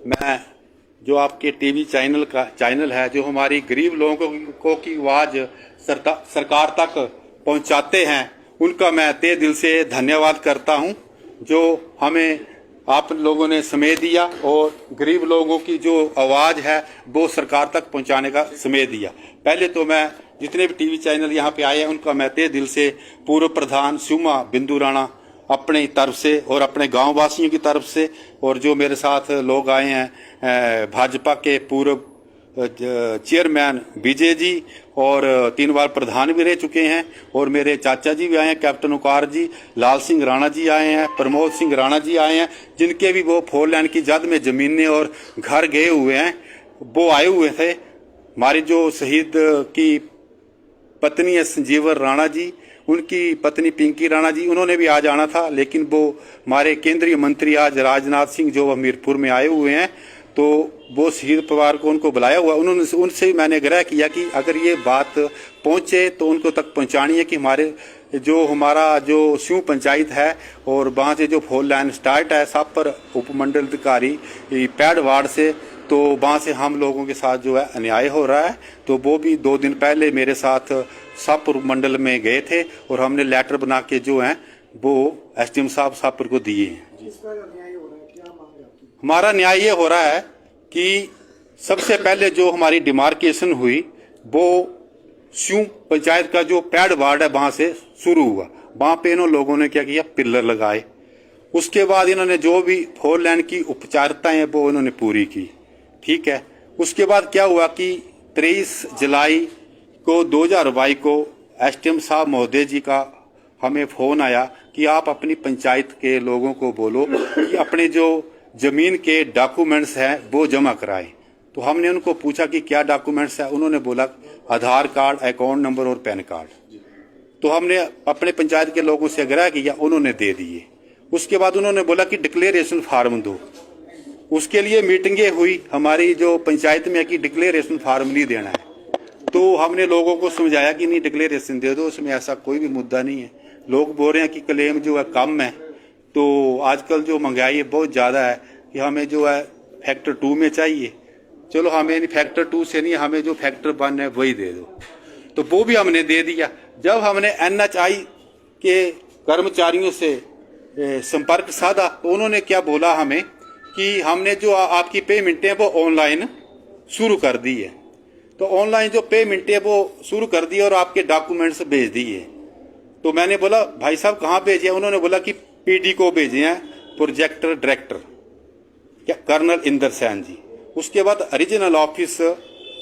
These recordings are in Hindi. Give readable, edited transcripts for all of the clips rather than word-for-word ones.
मैं जो आपके टीवी चैनल है जो हमारी गरीब लोगों को की आवाज सरकार तक पहुंचाते हैं, उनका मैं तहे दिल से धन्यवाद करता हूं, जो हमें आप लोगों ने समय दिया और गरीब लोगों की जो आवाज है वो सरकार तक पहुंचाने का समय दिया। पहले तो मैं जितने भी टीवी चैनल यहाँ पे आए हैं उनका मैं तहे दिल से पूर्व प्रधान सुमा बिंदु राणा अपनी तरफ से और अपने गांव वासियों की तरफ से, और जो मेरे साथ लोग आए हैं भाजपा के पूर्व चेयरमैन विजय जी और 3 बार प्रधान भी रह चुके हैं, और मेरे चाचा जी भी आए हैं, कैप्टन उकार जी, लाल सिंह राणा जी आए हैं, प्रमोद सिंह राणा जी आए हैं, जिनके भी वो 4 लाइन की जद में जमीनें और घर गए हुए हैं, वो आए हुए थे। हमारी जो शहीद की पत्नी है संजीवन राणा जी, उनकी पत्नी पिंकी राणा जी, उन्होंने भी आज आना था, लेकिन वो हमारे केंद्रीय मंत्री आज राजनाथ सिंह जो हमीरपुर में आए हुए हैं, तो वो शहीद परिवार को उनको बुलाया हुआ। उन्होंने उनसे भी मैंने आग्रह किया कि अगर ये बात पहुंचे तो उनको तक पहुंचानी है कि हमारा जो स्यू पंचायत है और वहाँ से जो 4 लाइन स्टार्ट है सापर उपमंडल अधिकारी पैड वार्ड से, तो वहाँ से हम लोगों के साथ जो है अन्याय हो रहा है। तो वो भी 2 दिन पहले मेरे साथ सापर उपमंडल में गए थे और हमने लेटर बना के जो है वो एसडीएम साहब सापर को दिए हैं। हमारा न्याय ये हो रहा है कि सबसे पहले जो हमारी डिमार्केशन हुई वो स्यू पंचायत का जो पैड वार्ड है वहां से शुरू हुआ। वहां पे इन्होंने लोगों ने क्या किया, पिलर लगाए। उसके बाद इन्होंने जो भी 4 लाइन की उपचारिताएं हैं वो इन्होंने पूरी की, ठीक है। उसके बाद क्या हुआ कि 23 जुलाई को 2022 को एसडीएम साहब महोदय जी का हमें फोन आया कि आप अपनी पंचायत के लोगों को बोलो कि अपने जो जमीन के डॉक्यूमेंट्स हैं वो जमा कराएं। तो हमने उनको पूछा कि क्या डॉक्यूमेंट्स है, उन्होंने बोला आधार कार्ड, अकाउंट नंबर और पैन कार्ड। तो हमने अपने पंचायत के लोगों से आग्रह किया, उन्होंने दे दिए। उसके बाद उन्होंने बोला कि डिक्लेरेशन फार्म दो। उसके लिए मीटिंगें हुई हमारी जो पंचायत में कि डिक्लेरेशन फार्म नहीं देना है। तो हमने लोगों को समझाया कि नहीं, डिक्लेरेशन दे दो, उसमें ऐसा कोई भी मुद्दा नहीं है। लोग बोल रहे हैं कि क्लेम जो है कम है, तो आजकल जो महंगाई है बहुत ज़्यादा है कि हमें जो है फैक्टर 2 में चाहिए। चलो हमें फैक्टर 2 से नहीं, हमें जो फैक्टर 1 है वही दे दो। तो वो भी हमने दे दिया। जब हमने एनएचआई के कर्मचारियों से संपर्क साधा तो उन्होंने क्या बोला हमें कि हमने जो आपकी पेमेंट है वो ऑनलाइन शुरू कर दी है। तो ऑनलाइन जो पेमेंट है वो शुरू कर दी और आपके डॉक्यूमेंट्स भेज दिए। तो मैंने बोला भाई साहब कहाँ भेजे? उन्होंने बोला कि पीडी को भेजे हैं, प्रोजेक्टर डायरेक्टर क्या कर्नल इंदर सैन जी। उसके बाद रीजनल ऑफिस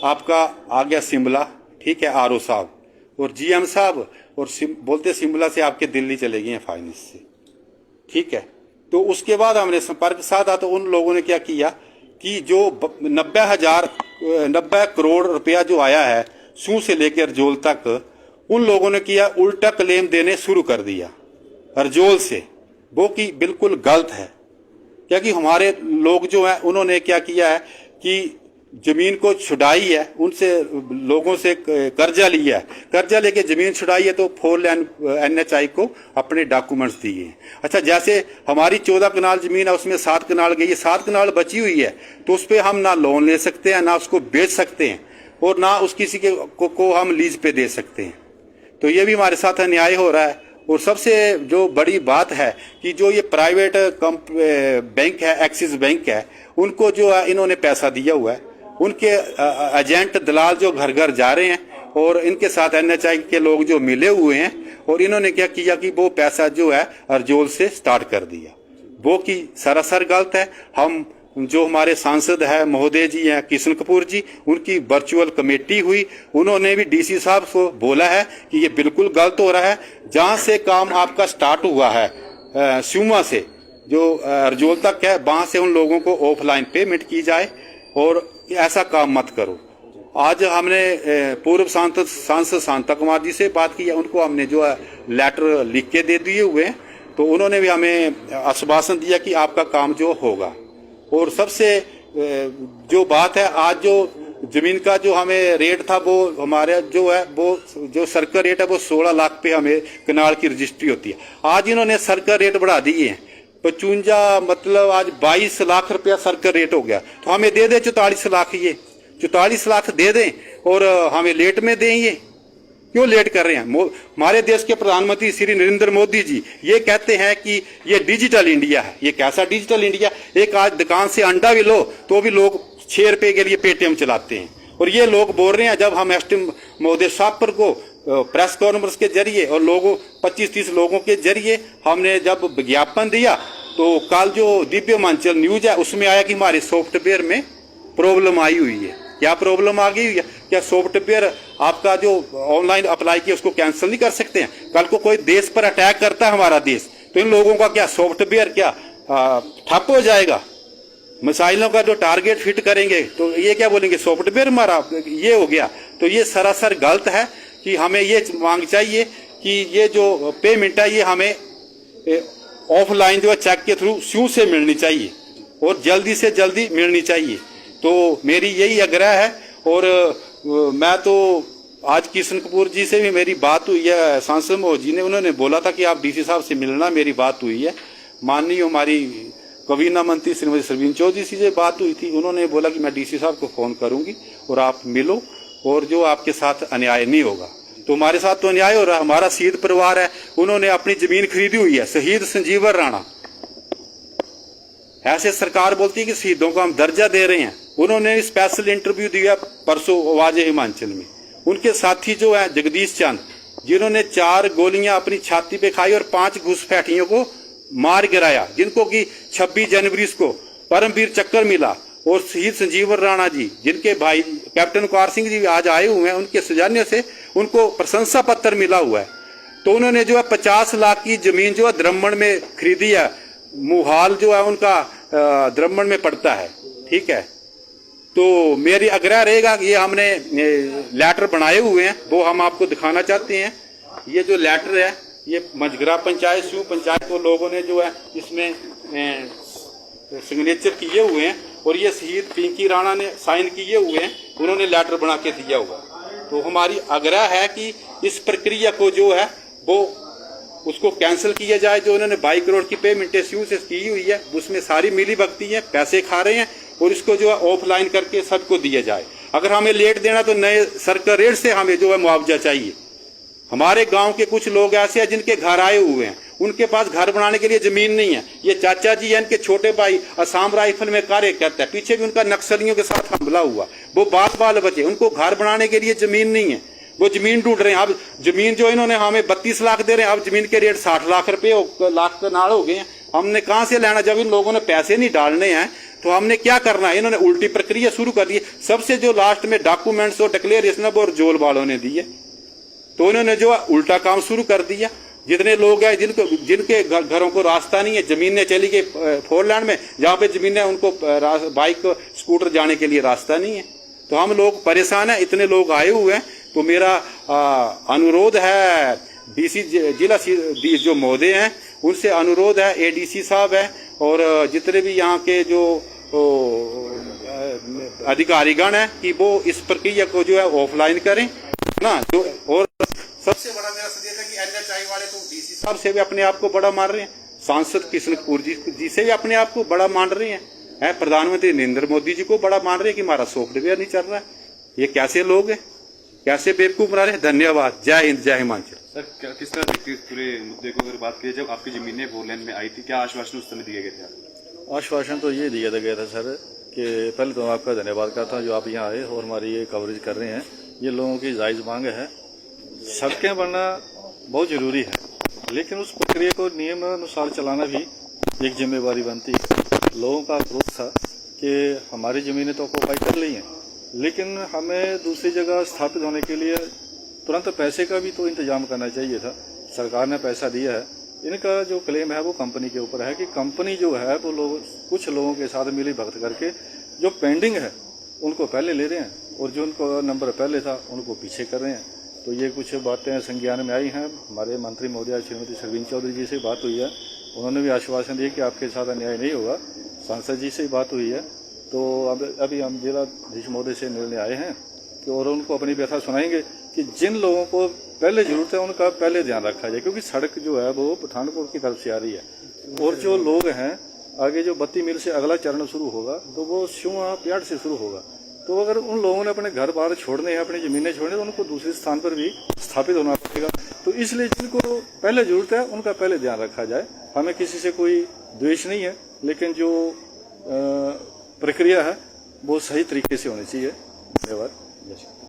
आपका आ गया शिमला, ठीक है, आरओ साहब और जीएम साहब, और बोलते शिमला से आपके दिल्ली चले गए हैं फाइनेंस से, ठीक है। तो उसके बाद हमने संपर्क साधा तो उन लोगों ने क्या किया कि जो 90 करोड़ रुपया जो आया है सू से लेकर अर्जोल तक, उन लोगों ने किया उल्टा क्लेम देने शुरू कर दिया अर्जोल से, वो कि बिल्कुल गलत है। क्योंकि हमारे लोग जो है उन्होंने क्या किया है कि जमीन को छुड़ाई है, उनसे लोगों से कर्जा लिया है, कर्जा लेके जमीन छुड़ाई है, तो 4 लाइन एनएचआई को अपने डॉक्यूमेंट्स दिए हैं। अच्छा, जैसे हमारी 14 कनाल जमीन है उसमें 7 कनाल गई है, 7 कनाल बची हुई है, तो उस पर हम ना लोन ले सकते हैं, ना उसको बेच सकते हैं, और ना उस किसी को हम लीज पे दे सकते हैं। तो ये भी हमारे साथ अन्याय हो रहा है। और सबसे जो बड़ी बात है कि जो ये प्राइवेट बैंक है, एक्सिस बैंक है, उनको जो है इन्होंने पैसा दिया हुआ है, उनके एजेंट दलाल जो घर घर जा रहे हैं और इनके साथ एनएचआई के लोग जो मिले हुए हैं, और इन्होंने क्या किया कि वो पैसा जो है अर्जोल से स्टार्ट कर दिया, वो कि सरासर गलत है। हम जो हमारे सांसद है महोदय जी हैं किशन कपूर जी, उनकी वर्चुअल कमेटी हुई, उन्होंने भी डीसी साहब को बोला है कि ये बिल्कुल गलत हो रहा है। जहां से काम आपका स्टार्ट हुआ है स्यूमा से जो अर्जोल तक है, वहां से उन लोगों को ऑफलाइन पेमेंट की जाए और ऐसा काम मत करो। आज हमने पूर्व सांसद शांता कुमार जी से बात की है, उनको हमने जो है लेटर लिख के दे दिए हुए हैं, तो उन्होंने भी हमें आश्वासन दिया कि आपका काम जो होगा। और सबसे जो बात है, आज जो जमीन का जो हमें रेट था वो हमारे जो है वो जो सर्कल रेट है वो 16 लाख पे हमें कनाल की रजिस्ट्री होती है। आज इन्होंने सर्कल रेट बढ़ा दिए हैं, 55 मतलब आज 22 लाख रुपया सर्कल रेट हो गया, तो हमें दे दे 44 लाख, ये 44 लाख दे दें और हमें लेट में दें। ये क्यों लेट कर रहे हैं? हमारे देश के प्रधानमंत्री श्री नरेंद्र मोदी जी ये कहते हैं कि ये डिजिटल इंडिया है। ये कैसा डिजिटल इंडिया? एक आज दुकान से अंडा भी लो तो भी लोग 6 रुपए के लिए पेटीएम चलाते हैं। और ये लोग बोल रहे हैं, जब हम एसटी महोदय साहब पर को प्रेस कॉन्फ्रेंस के जरिए और लोगों 25-30 लोगों के जरिए हमने जब विज्ञापन दिया, तो कल जो दिव्य हिमाचल न्यूज है उसमें आया कि हमारे सॉफ्टवेयर में प्रॉब्लम आई हुई है। क्या प्रॉब्लम आ गई हुई है? क्या सॉफ्टवेयर आपका जो ऑनलाइन अप्लाई किया उसको कैंसिल नहीं कर सकते हैं? कल को कोई देश पर अटैक करता है हमारा देश, तो इन लोगों का क्या सॉफ्टवेयर क्या ठप हो जाएगा? मिसाइलों का जो टारगेट फिट करेंगे तो ये क्या बोलेंगे, सॉफ्टवेयर हमारा ये हो गया। तो ये सरासर गलत है कि हमें ये मांग चाहिए कि ये जो पेमेंट है ये हमें ऑफलाइन जो है चेक के थ्रू स्यू से मिलनी चाहिए और जल्दी से जल्दी मिलनी चाहिए। तो मेरी यही आग्रह है। और मैं तो आज किशन कपूर जी से भी मेरी बात हुई है, सांसद महोदय जी ने, उन्होंने बोला था कि आप डीसी साहब से मिलना, मेरी बात हुई है। माननीय हमारी कबीना मंत्री श्रीमती सरवीन चौधरी से बात हुई थी, उन्होंने बोला कि मैं डीसी साहब को फोन करूंगी और आप मिलो और जो आपके साथ अन्याय नहीं होगा। तो हमारे साथ तो अन्याय हो रहा है। हमारा शहीद परिवार है, उन्होंने अपनी जमीन खरीदी हुई है, शहीद संजीवन राणा। ऐसे सरकार बोलती है कि शहीदों को हम दर्जा दे रहे हैं। उन्होंने स्पेशल इंटरव्यू दिया परसों आवाज हिमाचल में। उनके साथी जो है जगदीश चंद, जिन्होंने 4 गोलियां अपनी छाती पे खाई और 5 घुसपैठियों को मार गिराया, जिनको कि 26 जनवरी को परमवीर चक्र मिला। और शहीद संजीवन राणा जी, जिनके भाई कैप्टन वकार सिंह जी आज आए हुए हैं, उनके सौजन्य से उनको प्रशंसा पत्र मिला हुआ है। तो उन्होंने जो है 50 लाख की जमीन जो है द्रम्मण में खरीदी है। मुहाल जो है उनका द्रम्मण में पड़ता है, ठीक है। तो मेरी आग्रह रहेगा कि ये हमने लेटर बनाए हुए हैं, वो हम आपको दिखाना चाहते हैं। ये जो लेटर है ये मझगरा पंचायत, स्यू पंचायत को लोगों ने जो है इसमें सिग्नेचर किए हुए हैं और ये शहीद पिंकी राणा ने साइन किए हुए हैं, उन्होंने लेटर बना के दिया हुआ। तो हमारी आग्रह है कि इस प्रक्रिया को जो है वो उसको कैंसिल किया जाए। जो उन्होंने 22 करोड़ की पेमेंट स्यू से की हुई है उसमें सारी मिली भगती है, पैसे खा रहे हैं, और इसको जो है ऑफलाइन करके सबको दिया जाए। अगर हमें लेट देना तो नए सर्कल रेट से हमें जो है मुआवजा चाहिए। हमारे गांव के कुछ लोग ऐसे हैं जिनके घर आए हुए हैं, उनके पास घर बनाने के लिए जमीन नहीं है। ये चाचा जी है, इनके छोटे भाई असम राइफल में कार्य करता है, पीछे भी उनका नक्सलियों के साथ हमला हुआ, वो बाल बचे, उनको घर बनाने के लिए जमीन नहीं है, वो जमीन ढूंढ रहे हैं। अब जमीन जो इन्होंने हमें 32 लाख दे रहे हैं, अब जमीन के रेट 60 लाख रुपए लाख के नाड़ हो गए हैं। हमने कहां से लेना? जब इन लोगों ने पैसे नहीं डालने हैं तो हमने क्या करना है? इन्होंने उल्टी प्रक्रिया शुरू कर दी। सबसे जो लास्ट में डॉक्यूमेंट्स और डिक्लेरेशन वो जोल वालों ने दी है, तो उन्होंने जो उल्टा काम शुरू कर दिया। जितने लोग हैं जिनके घरों को रास्ता नहीं है, जमीनें चली गई 4 लाइन में, जहाँ पे जमीनें उनको बाइक स्कूटर जाने के लिए रास्ता नहीं है। तो हम लोग परेशान हैं, इतने लोग आए हुए हैं। तो मेरा अनुरोध है डीसी जिला जो महोदय हैं उनसे अनुरोध है, एडीसी साहब है और जितने भी यहाँ के जो अधिकारीगण हैं कि वो इस प्रक्रिया को जो है ऑफलाइन करें ना। जो और सबसे बड़ा मेरा संदेश है कि एनएचआई वाले तो डीसी साहब से भी अपने आप को बड़ा मान रहे हैं, सांसद किशन कपूर जी से भी अपने आप को बड़ा मान रहे हैं, प्रधानमंत्री नरेंद्र मोदी जी को बड़ा मान रहे हैं कि हमारा सॉफ्टवेयर नहीं चल रहा है। ये कैसे लोग हैं, कैसे बेवकूफ बना रहे हैं? धन्यवाद। जय हिंद, जय हिमाचल। सर किस तरह देखते इस पूरे मुद्दे को? अगर बात की जब आपकी जमीनें 4 लाइन में आई थी, क्या आश्वासन उस समय दिए गए थे? आश्वासन तो ये दिया गया था सर कि पहले तो आपका धन्यवाद करता हूँ जो आप यहाँ आए और हमारी ये कवरेज कर रहे हैं। ये लोगों की जायज़ मांग है। सड़कें बनना बहुत ज़रूरी है, लेकिन उस प्रक्रिया को नियम अनुसार चलाना भी एक जिम्मेवारी बनती है। लोगों का क्रोध था कि हमारी ज़मीनें तो ऑक्यूपाई कर ली हैं, लेकिन हमें दूसरी जगह स्थापित होने के लिए तुरंत पैसे का भी तो इंतजाम करना चाहिए था। सरकार ने पैसा दिया है। इनका जो क्लेम है वो कंपनी के ऊपर है कि कंपनी जो है वो कुछ लोगों के साथ मिली भगत करके जो पेंडिंग है उनको पहले ले रहे हैं और जो उनको नंबर पहले था उनको पीछे कर रहे हैं। तो ये कुछ बातें संज्ञान में आई हैं। हमारे मंत्री महोदया श्रीमती सरवीन चौधरी जी से बात हुई है, उन्होंने भी आश्वासन दिया कि आपके साथ अन्याय नहीं होगा। सांसद जी से बात हुई है। तो अभी हम जिलाधीश महोदय से मिलने आए हैं कि और उनको अपनी व्यथा सुनाएंगे कि जिन लोगों को पहले जरूरत है उनका पहले ध्यान रखा जाए, क्योंकि सड़क जो है वो पठानकोट की तरफ से आ रही है। और जो लोग हैं आगे जो 32 मील से अगला चरण शुरू होगा तो वो शुआ प्याड़ से शुरू होगा। तो अगर उन लोगों ने अपने घर बार छोड़ने हैं, अपनी जमीनें छोड़ने, तो उनको दूसरे स्थान पर भी स्थापित होना पड़ेगा। तो इसलिए जिनको पहले जरूरत है उनका पहले ध्यान रखा जाए। हमें किसी से कोई द्वेष नहीं है, लेकिन जो प्रक्रिया है वो सही तरीके से होनी चाहिए। धन्यवाद।